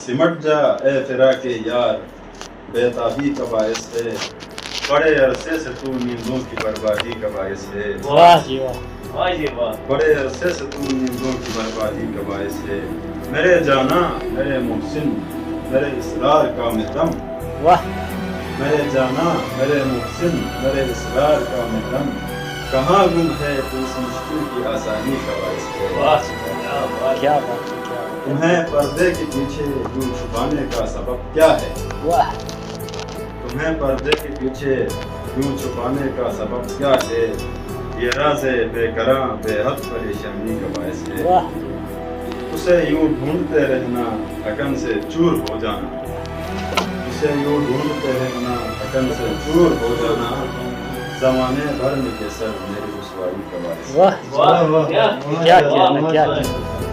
सिमट जा ए फिराके यार, बेताबी का बायस है, बड़े अरसे से तू नींदों की बर्बादी का बायस है। वाह जी वाह, واہ جی واہ बड़े अरसे से तू नींदों की बर्बादी का बायस है। मेरे जाना मेरे मुहसिन मेरे इसरार का मितम, वाह मेरे जाना मेरे मुहसिन मेरे इसरार का मितम, कहाँ गुम है तू इस मुश्किल की आसानी का बायस है। واہ جی واہ کیا بات ہے، کیا بات तुम्हें पर्दे के पीछे यूं छुपाने का सबब क्या है। ہے۔ واہ तुम्हें पर्दे के पीछे यूं छुपाने का सबब क्या है। ये राज़ बेकरां बेहद परेशानी का बायस है। واہ उसे यूं ढूंढते रहना थकन से चूर हो जाना, उसे यूं ढूंढते रहना थकन से चूर हो जाना, ज़माने भर में के सर मेरी रुसवाई का बायस है। واہ واہ واہ کیا کیا نا، کیا کیا